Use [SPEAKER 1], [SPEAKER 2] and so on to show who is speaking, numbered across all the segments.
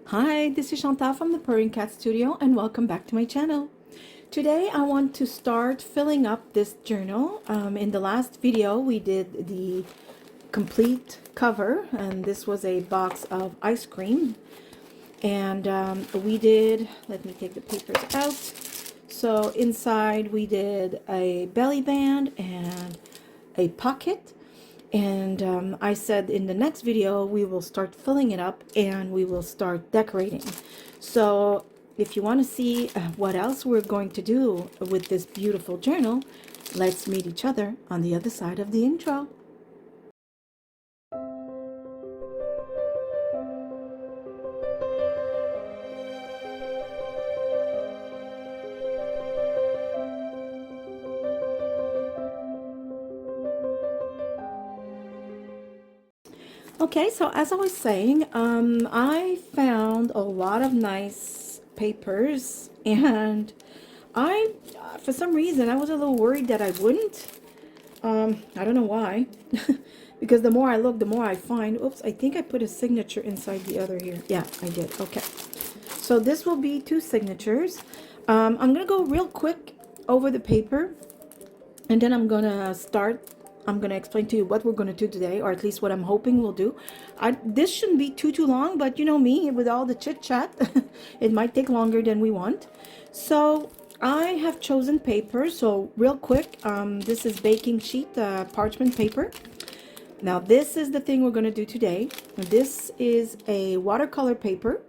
[SPEAKER 1] Hi, this is Chantal from ThePurringCatStudio and welcome back to my channel. Today I want to start filling up this journal. In the last video we did the complete cover and this was a box of ice cream. And we did, let me take the papers out. So inside we did a belly band and a pocket. And I said in the next video we will start filling it up and we will start decorating. So if you want to see what else we're going to do with this beautiful journal, let's meet each other on the other side of the intro. Okay, so as I was saying, I found a lot of nice papers, and for some reason, I was a little worried that I wouldn't. I don't know why, because the more I look, the more I find. Oops, I think I put a signature inside the other here. Yeah, I did. Okay, so this will be 2 signatures. I'm gonna go real quick over the paper, and then I'm gonna explain to you what we're gonna do today, or at least what I'm hoping we'll do. This shouldn't be too long, but you know me, with all the chit chat, it might take longer than we want. So I have chosen paper. So real quick, this is baking sheet parchment paper. Now this is the thing we're gonna do today. This is a watercolor paper.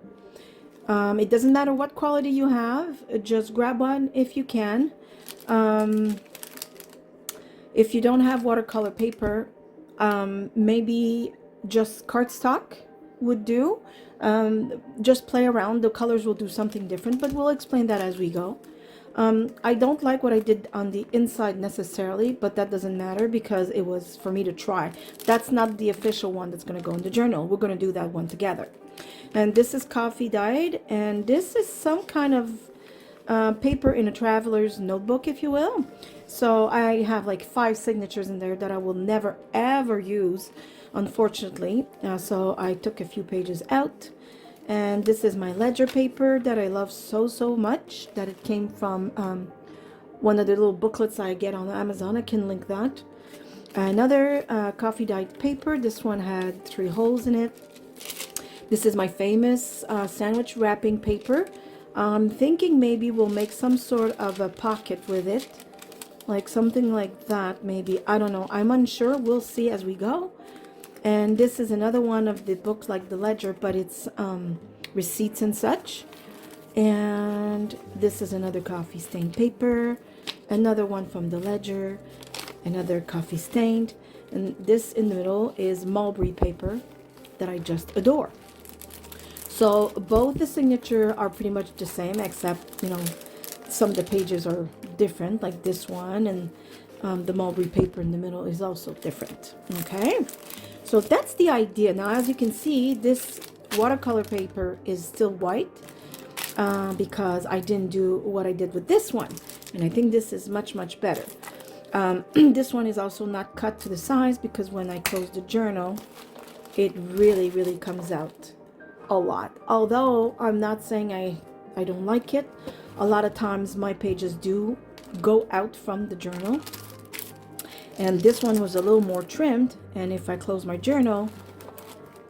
[SPEAKER 1] It doesn't matter what quality you have, just grab one if you can. If you don't have watercolor paper, maybe just cardstock would do. Just play around. The colors will do something different, but we'll explain that as we go. I don't like what I did on the inside necessarily, but that doesn't matter because it was for me to try. That's not the official one that's going to go in the journal. We're going to do that one together. And this is coffee dyed, and this is some kind of paper in a traveler's notebook, if you will. So I have like 5 signatures in there that I will never ever use, unfortunately. So I took a few pages out. And this is my ledger paper that I love so much, that it came from one of the little booklets I get on Amazon. I can link that. Another coffee dyed paper. This one had 3 holes in it. This is my famous sandwich wrapping paper. I'm thinking maybe we'll make some sort of a pocket with it, like something like that, maybe. I don't know, I'm unsure. We'll see as we go. And this is another one of the books like the ledger, but it's receipts and such. And this is another coffee stained paper, another one from the ledger, another coffee stained, and this in the middle is mulberry paper that I just adore. So both the signature are pretty much the same, except, you know, some of the pages are different, like this one, and the mulberry paper in the middle is also different. Okay, so that's the idea. Now, as you can see, this watercolor paper is still white because I didn't do what I did with this one, and I think this is much better. This one is also not cut to the size because when I close the journal, it really comes out a lot. Although I'm not saying I don't like it. A lot of times my pages do go out from the journal, and this one was a little more trimmed, and if I close my journal,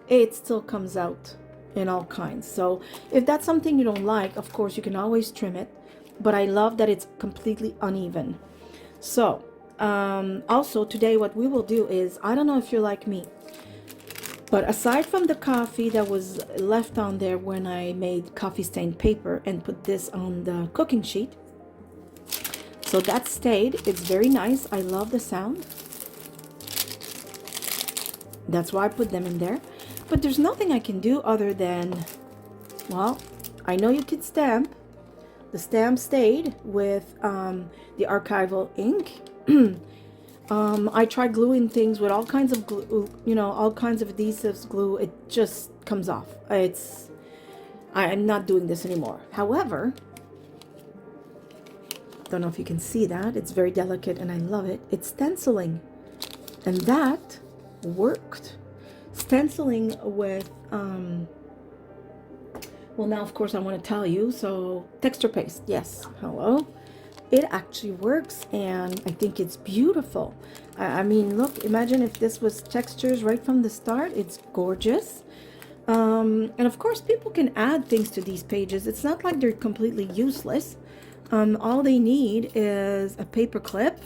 [SPEAKER 1] it still comes out in all kinds. So if that's something you don't like, of course you can always trim it, but I love that it's completely uneven. So also today what we will do is, I don't know if you're like me, but aside from the coffee that was left on there when I made coffee stained paper and put this on the cooking sheet, so that stayed. It's very nice. I love the sound. That's why I put them in there. But there's nothing I can do other than, well, I know you could stamp. The stamp stayed with the archival ink. I tried gluing things with all kinds of glue, you know, all kinds of adhesives, glue. It just comes off. I'm not doing this anymore. However, don't know if you can see that. It's very delicate and I love it. It's stenciling, and that worked. Stenciling with Well, now, of course, I want to tell you. So, texture paste. Yes. Hello. It actually works, and I think it's beautiful. I mean, look, imagine if this was textures right from the start. It's gorgeous. And of course, people can add things to these pages. It's not like they're completely useless. All they need is a paper clip.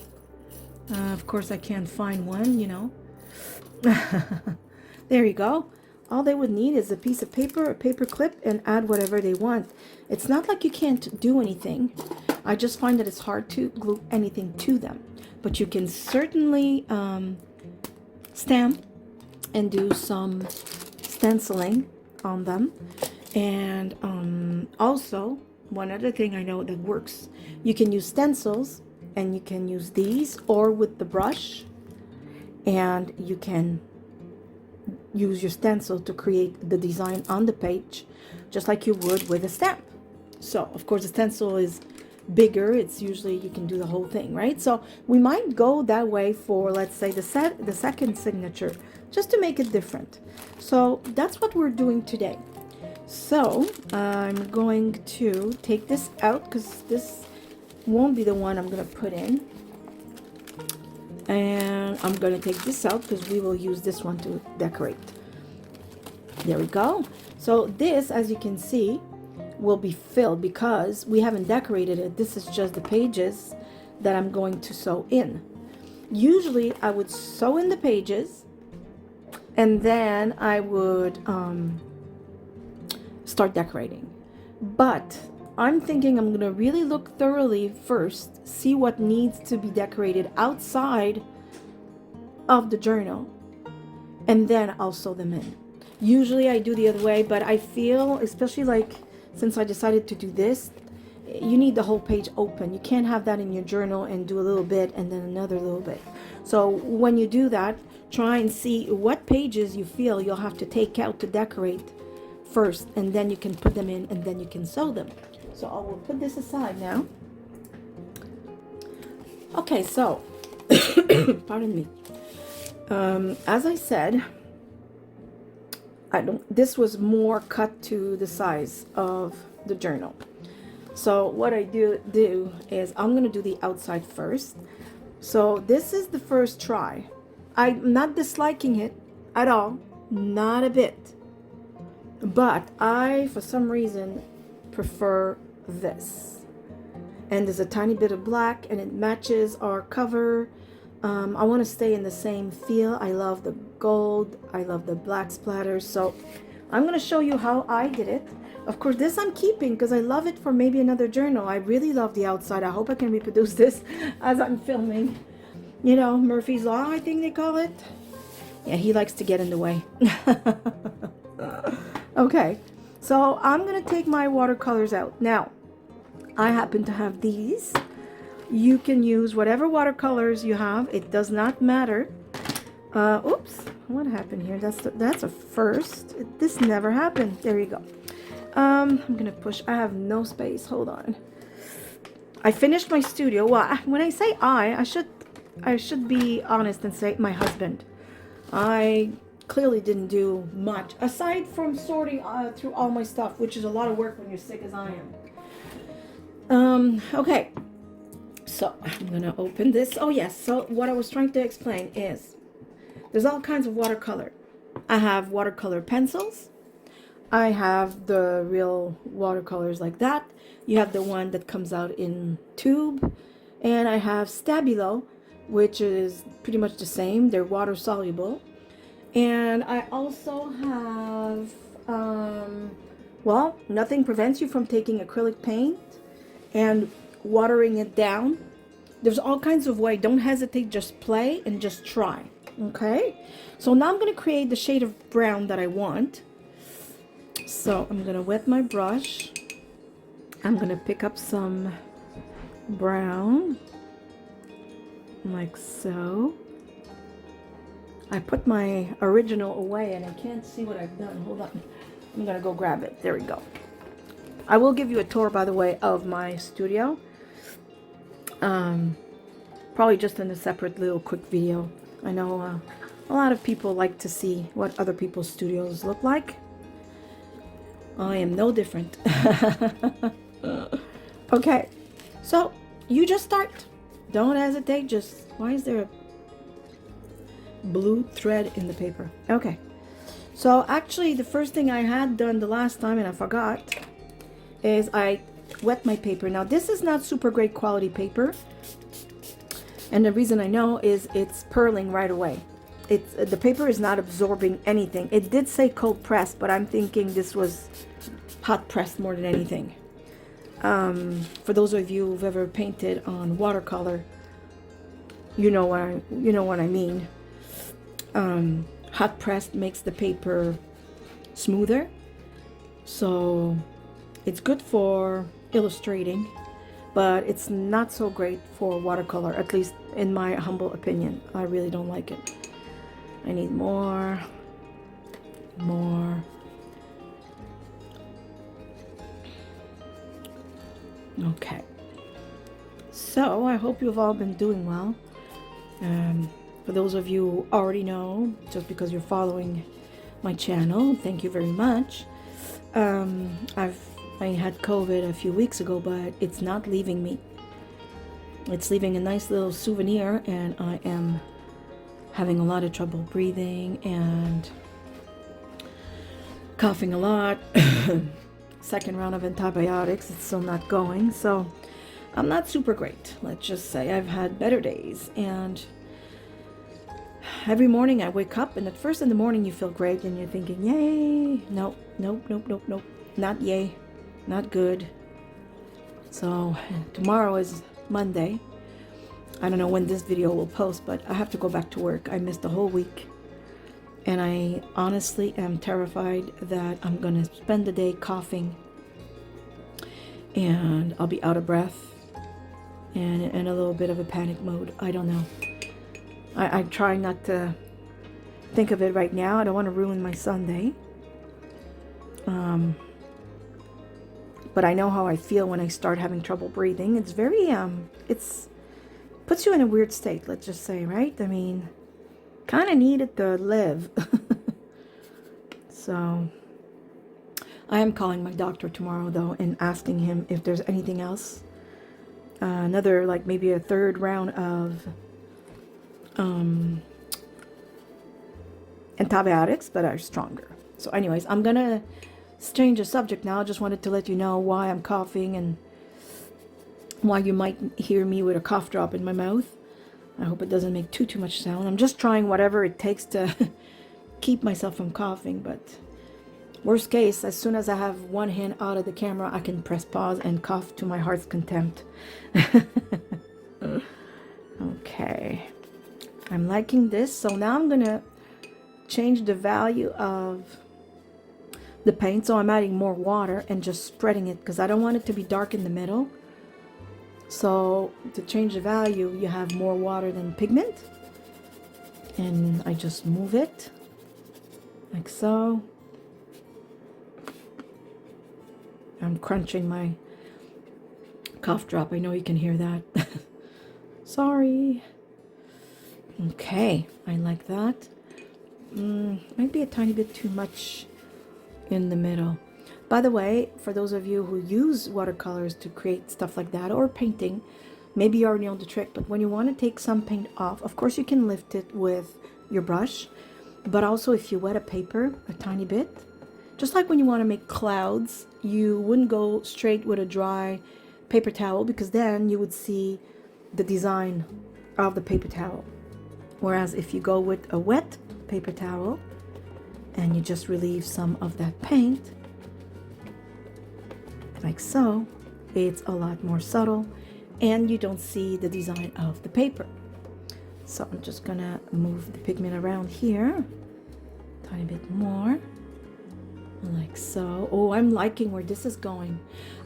[SPEAKER 1] Of course, I can't find one, you know. There you go. All they would need is a piece of paper, a paper clip, and add whatever they want. It's not like you can't do anything. I just find that it's hard to glue anything to them. But you can certainly stamp and do some stenciling on them. And also, one other thing I know that works, you can use stencils, and you can use these or with the brush, and you can use your stencil to create the design on the page just like you would with a stamp. So of course the stencil is bigger, it's usually you can do the whole thing, right? So we might go that way for, let's say, the second signature, just to make it different. So that's what we're doing today. So I'm going to take this out because this won't be the one I'm going to put in. And I'm going to take this out because we will use this one to decorate. There we go. So this, as you can see, will be filled because we haven't decorated it. This is just the pages that I'm going to sew in. Usually I would sew in the pages and then I would start decorating. But I'm thinking I'm going to really look thoroughly first, see what needs to be decorated outside of the journal, and then I'll sew them in. Usually I do the other way, but I feel, especially like since I decided to do this, you need the whole page open. You can't have that in your journal and do a little bit and then another little bit. So when you do that, try and see what pages you feel you'll have to take out to decorate first, and then you can put them in and then you can sew them. So I will put this aside now. Okay, so pardon me. As I said, this was more cut to the size of the journal. So what I do is I'm going to do the outside first. So this is the first try. I'm not disliking it at all, not a bit. But I, for some reason, prefer this. And there's a tiny bit of black and it matches our cover. I want to stay in the same feel. I love the gold. I love the black splatters. So I'm going to show you how I did it. Of course, this I'm keeping because I love it for maybe another journal. I really love the outside. I hope I can reproduce this as I'm filming. You know, Murphy's Law, I think they call it. Yeah, he likes to get in the way. Okay, so I'm going to take my watercolors out. Now, I happen to have these. You can use whatever watercolors you have. It does not matter. Oops, what happened here? That's a first. This never happened. There you go. I'm going to push. I have no space. Hold on. I finished my studio. Well, when I say I should be honest and say my husband. I clearly didn't do much aside from sorting through all my stuff, which is a lot of work when you're sick as I am. Okay, so I'm gonna open this. Oh yes, so what I was trying to explain is there's all kinds of watercolor. I have watercolor pencils. I have the real watercolors like that. You have the one that comes out in tube, and I have Stabilo, which is pretty much the same. They're water soluble. And I also have, well, nothing prevents you from taking acrylic paint and watering it down. There's all kinds of ways. Don't hesitate, just play and just try. Okay? So now I'm going to create the shade of brown that I want. So I'm going to wet my brush. I'm going to pick up some brown, like so. I put my original away and I can't see what I've done. Hold on. I'm going to go grab it. There we go. I will give you a tour, by the way, of my studio. Probably just in a separate little quick video. I know a lot of people like to see what other people's studios look like. I am no different. Okay, so you just start. Don't hesitate. Just, why is there a blue thread in the paper? Okay, so actually the first thing I had done the last time, and I forgot, is I wet my paper. Now this is not super great quality paper, and the reason I know is it's purling right away. It's the paper is not absorbing anything. It did say cold pressed, but I'm thinking this was hot pressed more than anything. For those of you who've ever painted on watercolor, you know what I mean. Hot pressed makes the paper smoother, so it's good for illustrating, but it's not so great for watercolor, at least in my humble opinion. I really don't like it. I need more. Okay, so I hope you've all been doing well. For those of you who already know, just because you're following my channel, thank you very much. I had COVID a few weeks ago, but it's not leaving me. It's leaving a nice little souvenir, and I am having a lot of trouble breathing and coughing a lot. Second round of antibiotics, it's still not going, so I'm not super great. Let's just say I've had better days, and every morning I wake up, and at first in the morning you feel great and you're thinking, yay. Nope, not yay, not good. So tomorrow is Monday. I don't know when this video will post, but I have to go back to work. I missed a whole week, and I honestly am terrified that I'm gonna spend the day coughing and I'll be out of breath and in a little bit of a panic mode. I don't know. I'm trying not to think of it right now. I don't want to ruin my Sunday. But I know how I feel when I start having trouble breathing. It's very, it's puts you in a weird state, let's just say, right? I mean, kind of needed to live. So I am calling my doctor tomorrow, though, and asking him if there's anything else. Another, like maybe a third round of antibiotics that are stronger. So anyways, I'm gonna change the subject now. I just wanted to let you know why I'm coughing and why you might hear me with a cough drop in my mouth. I hope it doesn't make too much sound. I'm just trying whatever it takes to keep myself from coughing, but worst case, as soon as I have one hand out of the camera, I can press pause and cough to my heart's contempt. Okay, I'm liking this. So now I'm gonna change the value of the paint. So I'm adding more water and just spreading it because I don't want it to be dark in the middle. So to change the value, you have more water than pigment, and I just move it like so. I'm crunching my cough drop. I know you can hear that. Sorry. Okay, I like that. Might be a tiny bit too much in the middle. By the way, for those of you who use watercolors to create stuff like that, or painting, maybe you already know the trick, but when you want to take some paint off, of course you can lift it with your brush, but also if you wet a paper a tiny bit, just like when you want to make clouds, you wouldn't go straight with a dry paper towel, because then you would see the design of the paper towel. Whereas if you go with a wet paper towel and you just relieve some of that paint, like so, it's a lot more subtle and you don't see the design of the paper. So I'm just gonna move the pigment around here a tiny bit more, like so. Oh, I'm liking where this is going.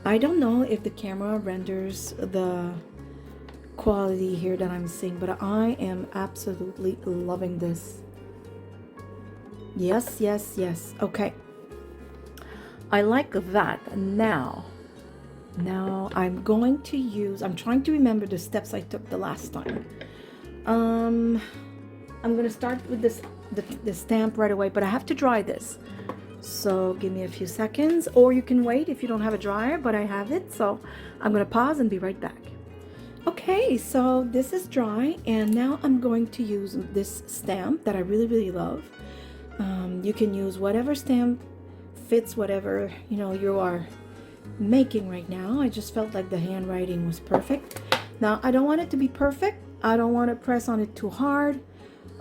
[SPEAKER 1] I don't know if the camera renders the quality here that I'm seeing, but I am absolutely loving this. Yes, yes, yes. Okay, I like that. Now I'm going to use, I'm trying to remember the steps I took the last time. I'm going to start with this, the stamp right away, but I have to dry this. So give me a few seconds, or you can wait if you don't have a dryer, but I have it. So I'm gonna pause and be right back. Okay, so this is dry, and now I'm going to use this stamp that I really love. You can use whatever stamp fits whatever you are making right now. I just felt like the handwriting was perfect. Now I don't want it to be perfect. I don't want to press on it too hard.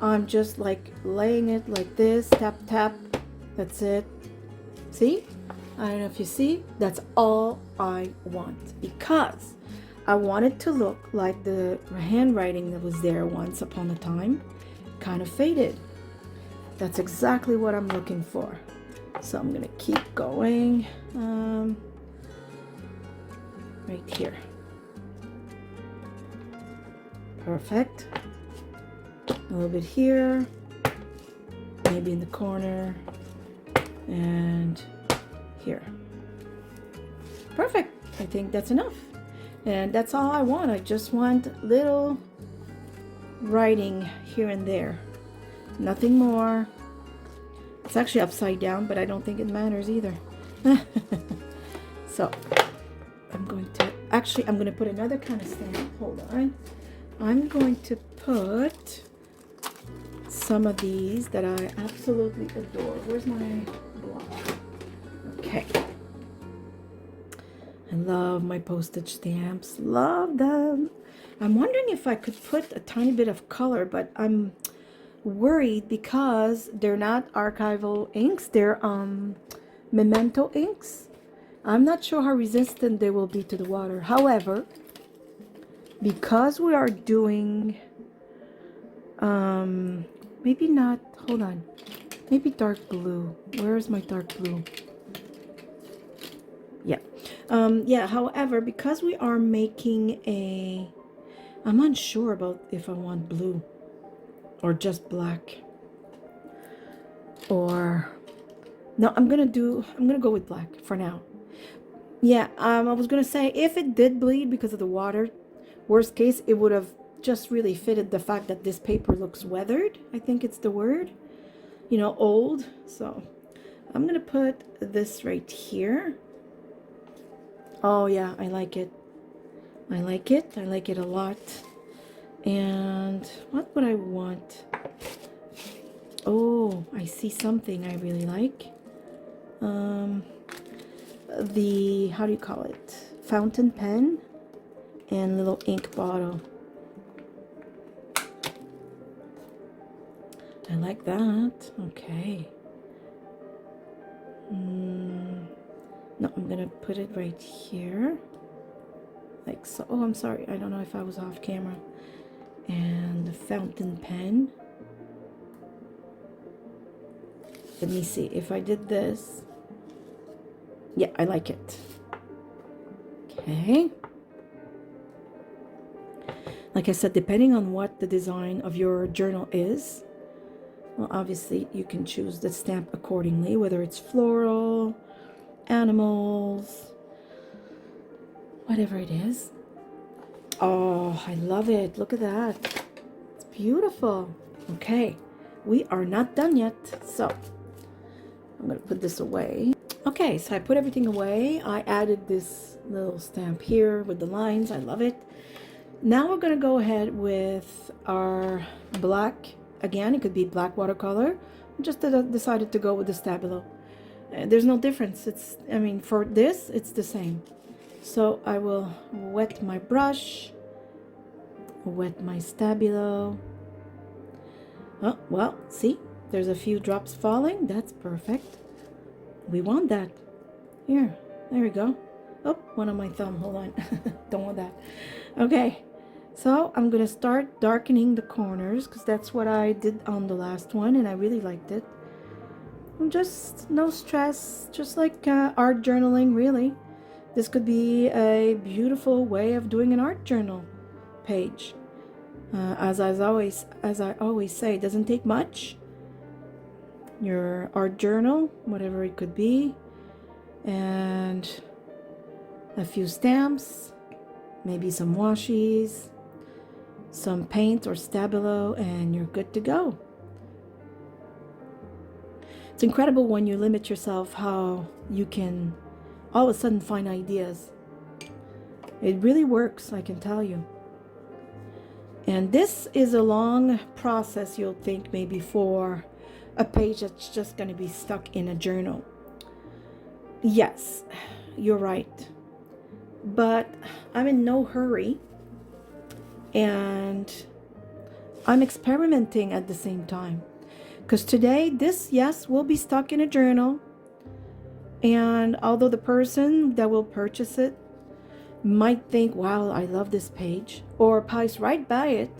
[SPEAKER 1] I'm just like laying it like this, tap tap. That's it. See? I don't know if you see. That's all I want, because I want it to look like the handwriting that was there once upon a time kind of faded. That's exactly what I'm looking for. So I'm gonna keep going right here. Perfect. A little bit here, maybe in the corner, and here. Perfect. I think that's enough. And that's all I want. I just want little writing here and there. Nothing more. It's actually upside down, but I don't think it matters either. So I'm going to put another kind of stamp. Hold on. I'm going to put some of these that I absolutely adore. Where's my block? Okay. I love my postage stamps. Love them. I'm wondering if I could put a tiny bit of color, but I'm worried because they're not archival inks. They're memento inks. I'm not sure how resistant they will be to the water. However, because we are doing maybe not, hold on, maybe dark blue. Where is my dark blue? Yeah. Yeah, however, because we are making I'm unsure about if I want blue or just black, or no, I'm gonna go with black for now. Yeah, I was gonna say, if it did bleed because of the water, worst case, it would have just really fitted the fact that this paper looks weathered. I think it's the word, old. So I'm gonna put this right here. Oh yeah, I like it. I like it. I like it a lot. And what would I want? Oh, I see something I really like. The, how do you call it? Fountain pen and little ink bottle. I like that. Okay. No, I'm gonna put it right here. Like so. Oh, I'm sorry. I don't know if I was off camera. And the fountain pen. Let me see if I did this. Yeah, I like it. Okay. Like I said, depending on what the design of your journal is, well, obviously you can choose the stamp accordingly, whether it's floral, animals, whatever it is. Oh, I love it. Look at that. It's beautiful. Okay, we are not done yet. So I'm going to put this away. Okay, so I put everything away. I added this little stamp here with the lines. I love it. Now we're going to go ahead with our black. Again, it could be black watercolor. I just decided to go with the Stabilo. There's no difference. For this, it's the same. So I will wet my brush, wet my Stabilo. Oh, well, see, there's a few drops falling. That's perfect. We want that. Here, there we go. Oh, one on my thumb. Hold on. Don't want that. Okay, so I'm gonna start darkening the corners because that's what I did on the last one, and I really liked it. Just no stress, just like art journaling, really. This could be a beautiful way of doing an art journal page. As I always say, it doesn't take much. Your art journal, whatever it could be, and a few stamps, maybe some washies, some paint or Stabilo, and you're good to go. It's incredible when you limit yourself how you can all of a sudden find ideas. It really works, I can tell you. And this is a long process, you'll think, maybe for a page that's just going to be stuck in a journal. Yes, you're right. But I'm in no hurry. And I'm experimenting at the same time. Because today, this, yes, will be stuck in a journal. And although the person that will purchase it might think, wow, I love this page, or pass right by it,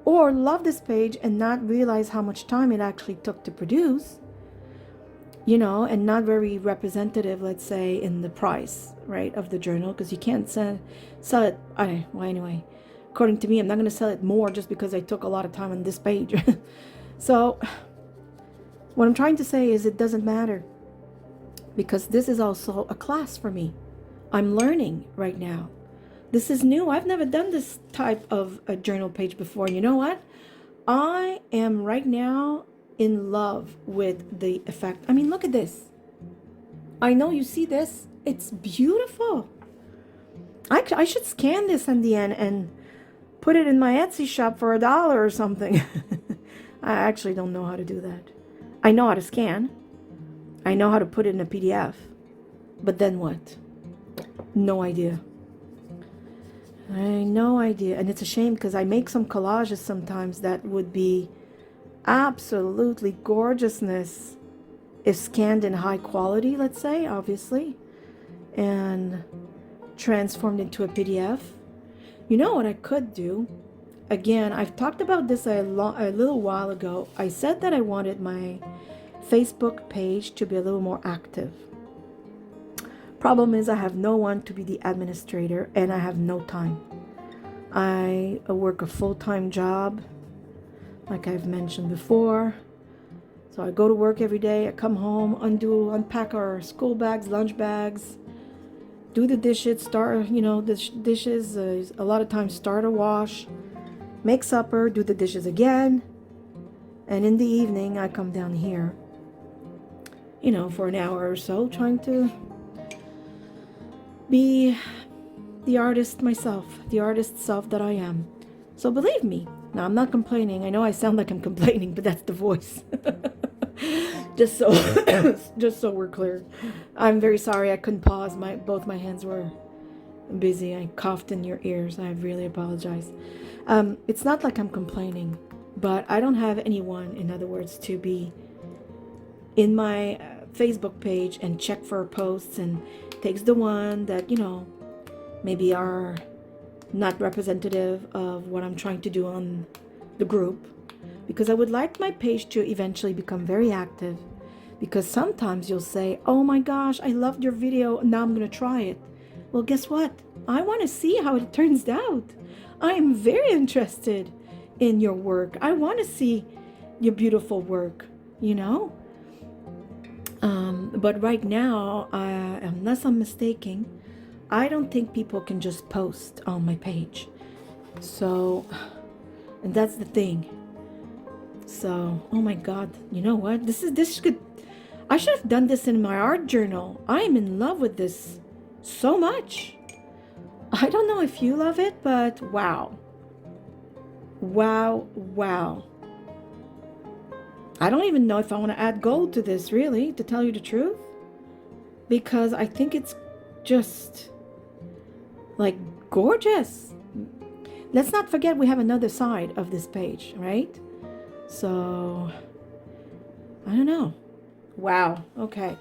[SPEAKER 1] or love this page and not realize how much time it actually took to produce, you know, and not very representative, let's say, in the price, right, of the journal, because you can't sell it. Well, anyway, according to me, I'm not going to sell it more just because I took a lot of time on this page. So what I'm trying to say is it doesn't matter, because this is also a class for me. I'm learning right now. This is new. I've never done this type of a journal page before. You know what? I am right now in love with the effect. I mean, look at this. I know you see this. It's beautiful. I should scan this in the end and put it in my Etsy shop for $1 or something. I actually don't know how to do that. I know how to scan. I know how to put it in a PDF. But then what? No idea. No idea. And it's a shame because I make some collages sometimes that would be absolutely gorgeousness if scanned in high quality, let's say, obviously, and transformed into a PDF. You know what I could do? Again, I've talked about this a little while ago. I said that I wanted my Facebook page to be a little more active. Problem is I have no one to be the administrator and I have no time. I work a full-time job, like I've mentioned before. So I go to work every day, I come home, unpack our school bags, lunch bags, do the dishes, start, you know, the dishes, a lot of times start a wash, make supper, do the dishes again. And in the evening, I come down here, you know, for an hour or so, trying to be the artist myself, the artist self that I am. So believe me, now I'm not complaining. I know I sound like I'm complaining, but that's the voice. just so we're clear. I'm very sorry I couldn't pause. Both my hands were busy. I coughed in your ears. I really apologize. It's not like I'm complaining, but I don't have anyone, in other words, to be in my Facebook page and check for posts and takes the one that, you know, maybe are not representative of what I'm trying to do on the group, because I would like my page to eventually become very active, because sometimes you'll say, oh my gosh, I loved your video, now I'm going to try it. Well, guess what? I want to see how it turns out. I am very interested in your work. I want to see your beautiful work, you know? But right now, unless I'm mistaken, I don't think people can just post on my page. So, and that's the thing. So, oh my God, you know what? I should have done this in my art journal. I am in love with this so much. I don't know if you love it, but wow. Wow, wow. I don't even know if I want to add gold to this, really, to tell you the truth. Because I think it's just, like, gorgeous. Let's not forget we have another side of this page, right? So, I don't know. Wow, okay.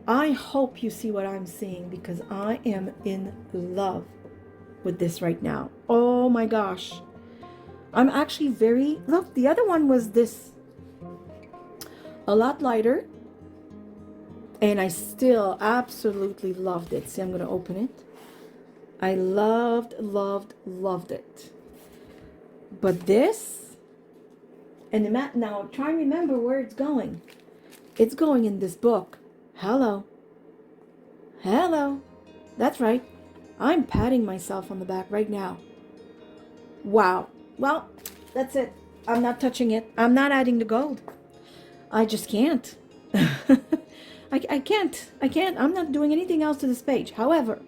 [SPEAKER 1] I hope you see what I'm seeing, because I am in love with this right now. Oh my gosh. I'm actually look, the other one was this. A lot lighter. And I still absolutely loved it. See, I'm going to open it. I loved it. But this, and the mat, now try and remember where it's going. It's going in this book. Hello. That's right. I'm patting myself on the back right now. Wow. Well, that's it. I'm not touching it. I'm not adding the gold. I just can't. I can't, I'm not doing anything else to this page. However,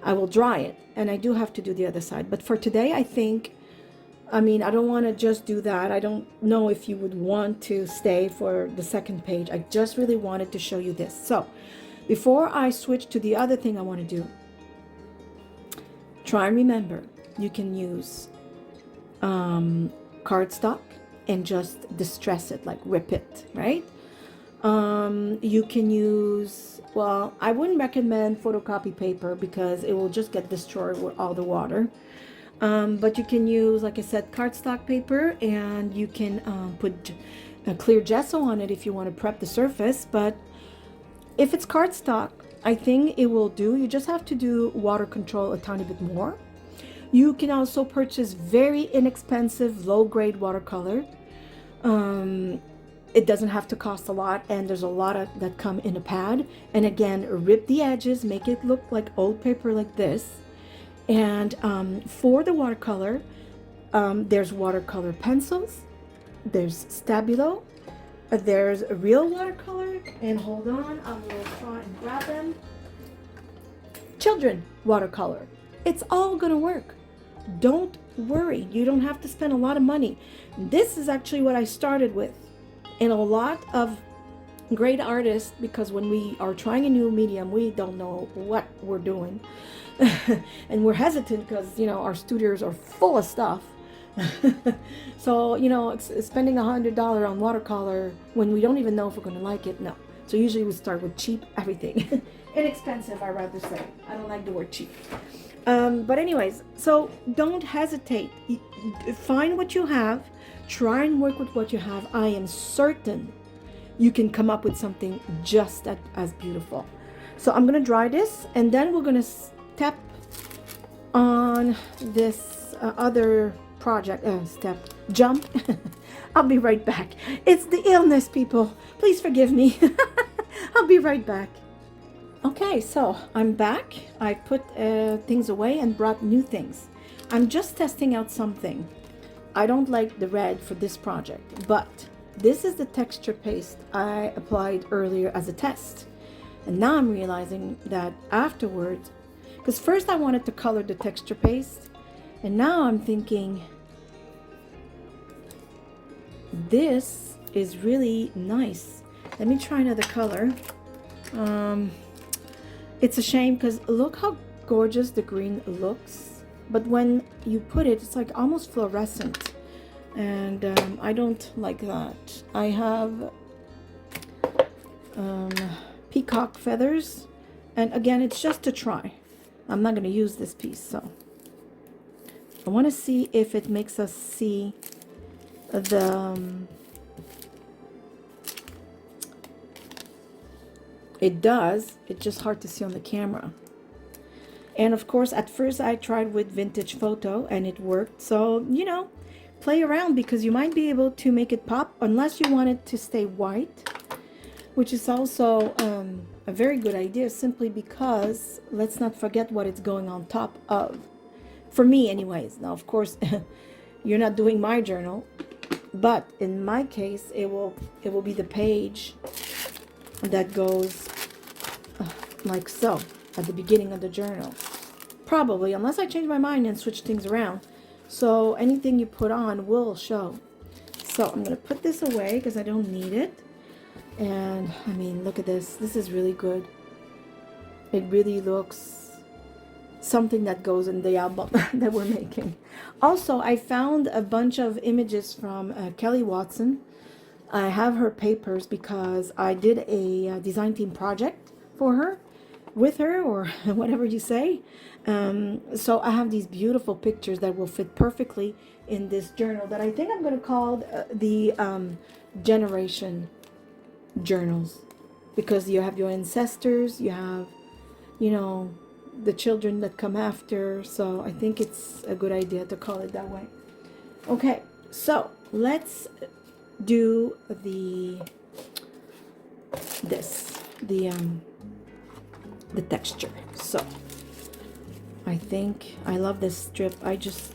[SPEAKER 1] I will dry it, and I do have to do the other side. But for today, I think, I mean, I don't want to just do that. I don't know if you would want to stay for the second page. I just really wanted to show you this. So before I switch to the other thing I want to do, try and remember, you can use cardstock and just distress it, like rip it, right? You can use, well, I wouldn't recommend photocopy paper because it will just get destroyed with all the water. But you can use, like I said, cardstock paper, and you can put a clear gesso on it if you want to prep the surface. But if it's cardstock, I think it will do. You just have to do water control a tiny bit more. You can also purchase very inexpensive low-grade watercolor. It doesn't have to cost a lot, and there's a lot of that come in a pad. And again, rip the edges, make it look like old paper like this. And for the watercolor, there's watercolor pencils, there's Stabilo, there's a real watercolor, and hold on, I will try and grab them. Children watercolor. It's all gonna work. Don't worry, you don't have to spend a lot of money. This is actually what I started with. And a lot of great artists, because when we are trying a new medium, we don't know what we're doing. And we're hesitant because, you know, our studios are full of stuff. So, you know, spending $100 on watercolor when we don't even know if we're going to like it, no. So usually we start with cheap everything. Inexpensive, I rather say. I don't like the word cheap. But anyways, so don't hesitate. Find what you have. Try and work with what you have. I am certain you can come up with something just as beautiful. So I'm going to dry this, and then we're going to step on this other project. Jump. I'll be right back. It's the illness, people. Please forgive me. I'll be right back. Okay, so I'm back. I put things away and brought new things. I'm just testing out something. I don't like the red for this project, but this is the texture paste I applied earlier as a test. And now I'm realizing that afterwards, because first I wanted to color the texture paste, and now I'm thinking, this is really nice. Let me try another color. It's a shame because look how gorgeous the green looks. But when you put it, it's like almost fluorescent. And I don't like that. I have peacock feathers. And again, it's just to try. I'm not going to use this piece. So I want to see if it makes us see the... it does. It's just hard to see on the camera. And of course, at first I tried with vintage photo and it worked. So, you know, play around because you might be able to make it pop unless you want it to stay white, which is also a very good idea simply because let's not forget what it's going on top of. For me anyways. Now, of course, you're not doing my journal, but in my case, it will be the page that goes like so at the beginning of the journal. Probably, unless I change my mind and switch things around. So anything you put on will show. So I'm going to put this away because I don't need it. And I mean, look at this. This is really good. It really looks something that goes in the album that we're making. Also, I found a bunch of images from Kelly Watson. I have her papers because I did a design team project for her, with her, or whatever you say. So I have these beautiful pictures that will fit perfectly in this journal that I think I'm going to call the generation journals, because you have your ancestors, you have, you know, the children that come after. So I think it's a good idea to call it that way. Okay, so let's do the texture. So I think I love this strip. I just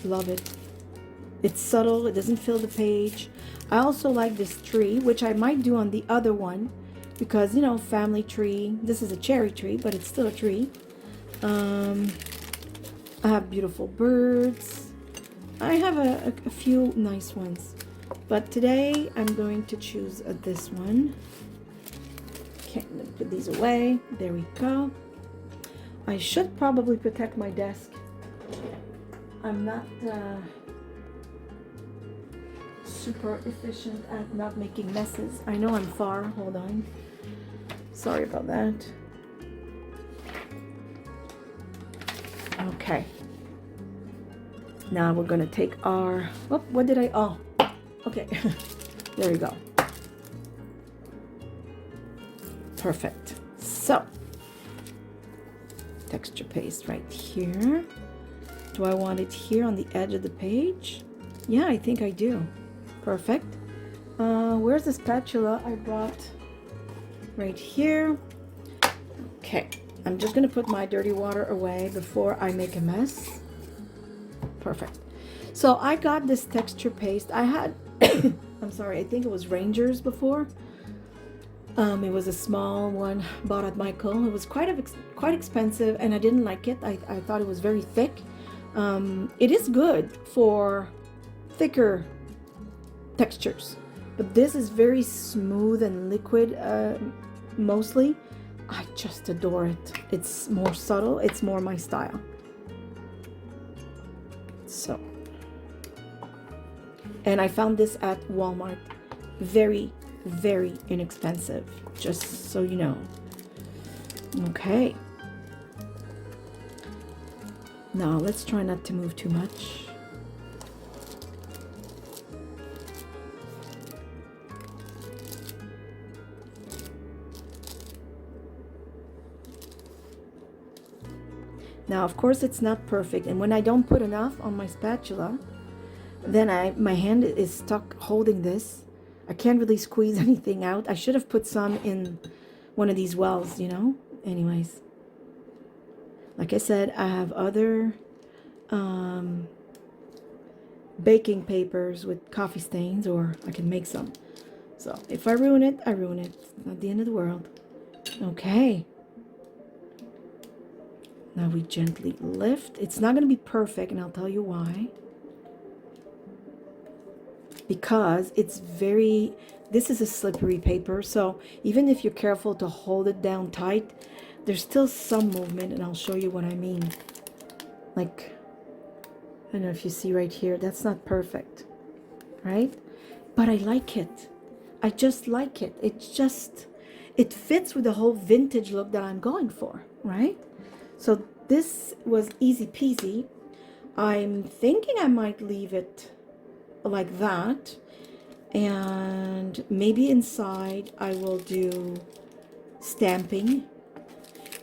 [SPEAKER 1] love it. It's subtle, it doesn't fill the page. I also like this tree, which I might do on the other one because, you know, family tree. This is a cherry tree, but it's still a tree. I have beautiful birds. I have a few nice ones, but today I'm going to choose this one. Okay, I'm gonna put these away. There we go. I should probably protect my desk. I'm not super efficient at not making messes. I know I'm far. Hold on. Sorry about that. Okay. Now we're gonna take our, oh, what did I, oh, okay. There we go. Perfect. So, texture paste right here. Do I want it here on the edge of the page? Yeah, I think I do. Perfect. Where's the spatula I brought? Right here. Okay, I'm just gonna put my dirty water away before I make a mess. Perfect. So I got this texture paste. I had, I'm sorry, I think it was Rangers before. It was a small one bought at Michael. It was quite expensive, and I didn't like it. I thought it was very thick. It is good for thicker textures, but this is very smooth and liquid, mostly. I just adore it. It's more subtle. It's more my style. So, and I found this at Walmart. Very, very inexpensive, just so you know. Okay. Now let's try not to move too much. Now, of course, it's not perfect, and when I don't put enough on my spatula, then my hand is stuck holding this. I can't really squeeze anything out. I should have put some in one of these wells, you know? Anyways, like I said, I have other baking papers with coffee stains, or I can make some. So if I ruin it, I ruin it. It's not the end of the world. Okay. Now we gently lift. It's not going to be perfect, and I'll tell you why. Because it's very, this is a slippery paper, so even if you're careful to hold it down tight, there's still some movement, and I'll show you what I mean. Like, I don't know if you see right here, that's not perfect, right? But I like it. I just like it. It fits with the whole vintage look that I'm going for, right? So this was easy peasy. I'm thinking I might leave it like that, and maybe inside I will do stamping,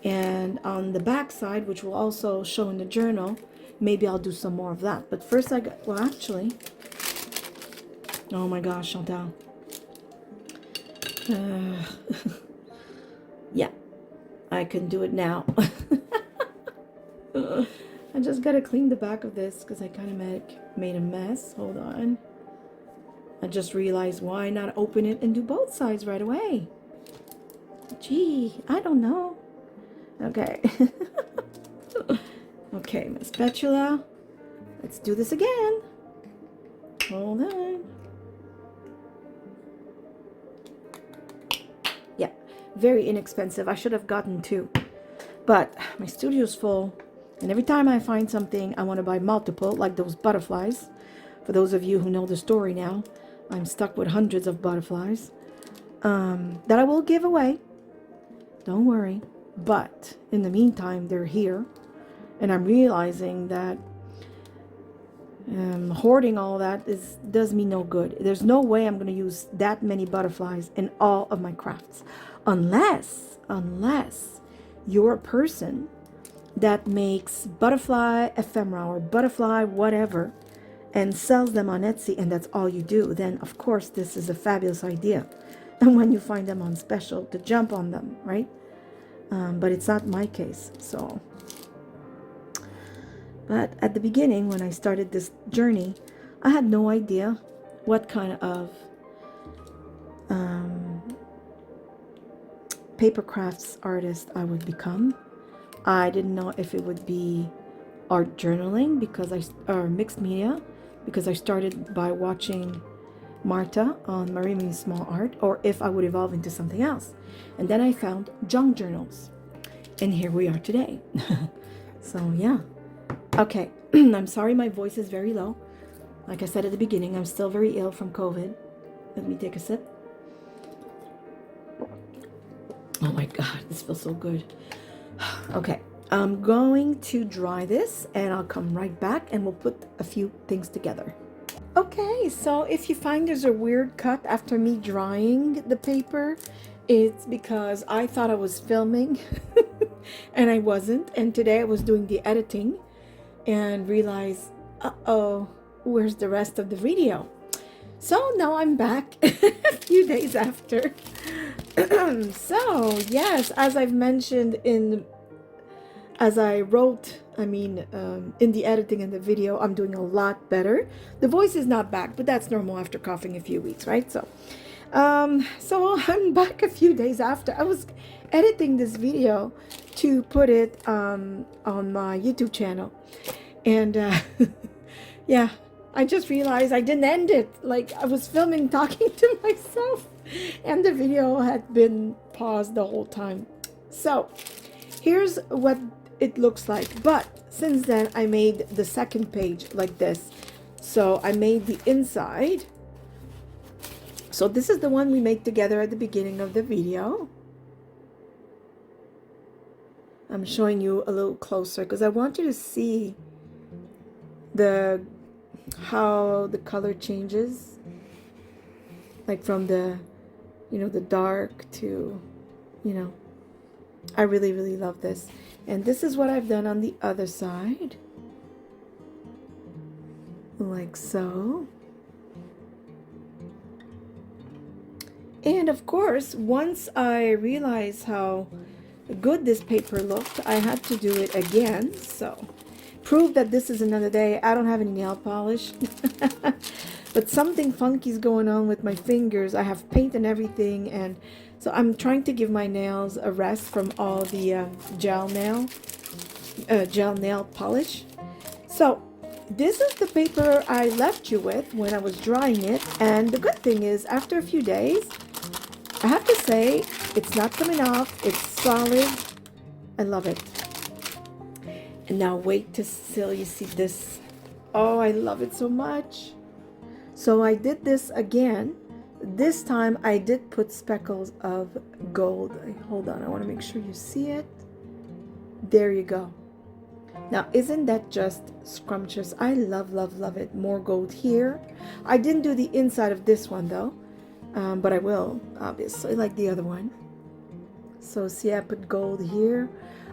[SPEAKER 1] and on the back side, which will also show in the journal, maybe I'll do some more of that. But first I got, well, actually, oh my gosh, Chantal. Yeah, I can do it now. I just gotta clean the back of this because I kind of made a mess. Hold on. I just realized, why not open it and do both sides right away? Gee, I don't know. Okay. Okay, my spatula. Let's do this again. Hold on. Yeah, very inexpensive. I should have gotten two. But my studio's full. And every time I find something, I want to buy multiple, like those butterflies. For those of you who know the story now, I'm stuck with hundreds of butterflies that I will give away. Don't worry. But in the meantime, they're here. And I'm realizing that hoarding all that does me no good. There's no way I'm going to use that many butterflies in all of my crafts. Unless you're a person that makes butterfly ephemera or butterfly whatever and sells them on Etsy, and that's all you do, then of course this is a fabulous idea. And when you find them on special, to jump on them, right? But it's not my case. So, but at the beginning, when I started this journey, I had no idea what kind of paper crafts artist I would become. I didn't know if it would be art journaling or mixed media, because I started by watching Marta on Marimi's Small Art, or if I would evolve into something else. And then I found junk journals, and here we are today. So yeah. Okay. I'm sorry my voice is very low. Like I said at the beginning, I'm still very ill from COVID. Let me take a sip. Oh my God, this feels so good. Okay, I'm going to dry this and I'll come right back and we'll put a few things together. Okay, so if you find there's a weird cut after me drying the paper, it's because I thought I was filming and I wasn't. And today I was doing the editing and realized, uh-oh, where's the rest of the video? So now I'm back a few days after. So yes, as I've mentioned in the editing and the video, I'm doing a lot better. The voice is not back, but that's normal after coughing a few weeks, right? So I'm back a few days after. I was editing this video to put it on my YouTube channel, and yeah, I just realized I didn't end it. Like, I was filming talking to myself, and the video had been paused the whole time. So here's what it looks like. But since then, I made the second page like this. So I made the inside. So this is the one we made together at the beginning of the video. I'm showing you a little closer because I want you to see how the color changes, like from the dark to, I really love this. And this is what I've done on the other side, like so. And of course, once I realized how good this paper looked, I had to do it again. So prove that this is another day. I don't have any nail polish, but something funky is going on with my fingers. I have paint and everything, and so I'm trying to give my nails a rest from all the gel nail polish. So this is the paper I left you with when I was drying it, and the good thing is, after a few days, I have to say, it's not coming off. It's solid. I love it. And now wait till you see this. Oh, I love it so much. So I did this again. This time I did put speckles of gold. Hold on, I want to make sure you see it. There you go. Now, isn't that just scrumptious? I love it. More gold here. I didn't do the inside of this one though, but I will, obviously, like the other one. So see, I put gold here.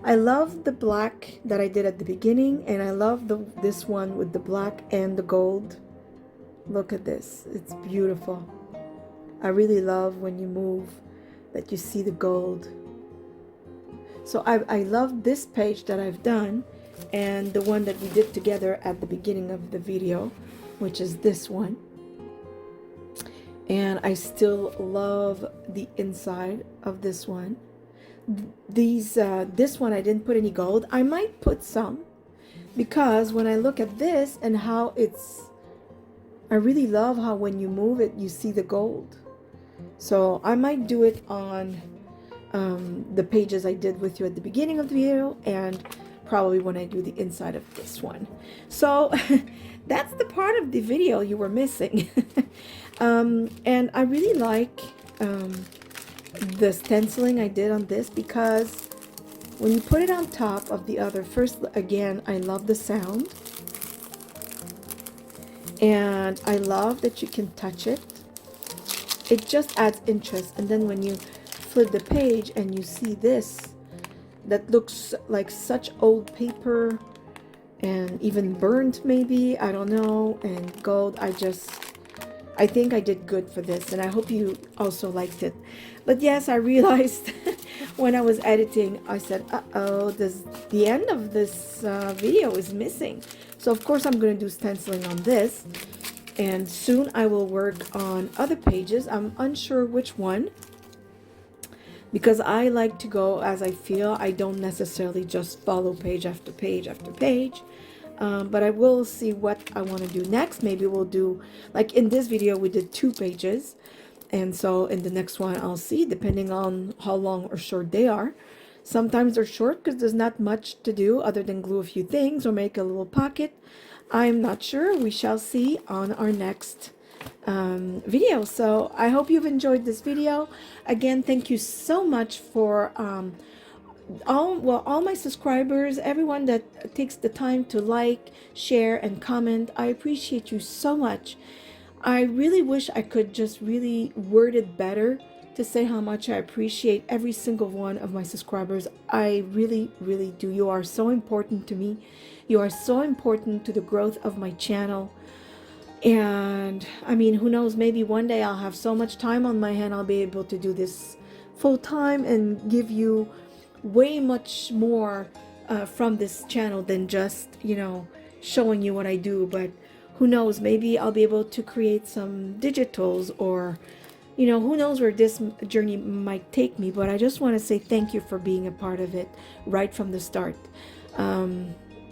[SPEAKER 1] I love the black that I did at the beginning, and I love this one with the black and the gold. Look at this. It's beautiful. I really love when you move that you see the gold. So I love this page that I've done, and the one that we did together at the beginning of the video, which is this one. And I still love the inside of this one. This one I didn't put any gold. I might put some, because when I look at this and how I really love how when you move it you see the gold. So I might do it on the pages I did with you at the beginning of the video, and probably when I do the inside of this one. So that's the part of the video you were missing. And I really like the stenciling I did on this, because when you put it on top of the other, first, again, I love the sound, and I love that you can touch it. It just adds interest. And then when you flip the page and you see this that looks like such old paper and even burnt, maybe, I don't know, and gold, I think I did good for this, and I hope you also liked it. But yes, I realized when I was editing, I said, uh-oh, the end of this video is missing. So of course I'm going to do stenciling on this. And soon I will work on other pages. I'm unsure which one, because I like to go as I feel. I don't necessarily just follow page after page after page. But I will see what I want to do next. Maybe we'll do, like in this video, we did 2 pages. And so in the next one, I'll see, depending on how long or short they are. Sometimes they're short because there's not much to do other than glue a few things or make a little pocket. I'm not sure. We shall see on our next video. So I hope you've enjoyed this video. Again, thank you so much for all my subscribers, everyone that takes the time to like, share, and comment. I appreciate you so much. I really wish I could just really word it better to say how much I appreciate every single one of my subscribers. I really, really do. You are so important to me. You are so important to the growth of my channel. And I mean, who knows, maybe one day I'll have so much time on my hand, I'll be able to do this full time and give you way much more from this channel than just, you know, showing you what I do. But who knows, maybe I'll be able to create some digitals, or, you know, who knows where this journey might take me. But I just want to say thank you for being a part of it right from the start.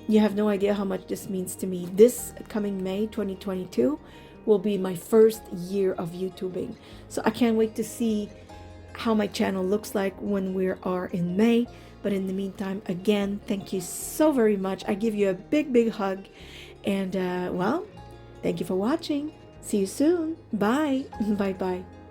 [SPEAKER 1] You have no idea how much this means to me. This coming May 2022 will be my first year of YouTubing. So I can't wait to see how my channel looks like when we are in May. But in the meantime, again, thank you so very much. I give you a big, big hug. And well, thank you for watching. See you soon. Bye. Bye-bye.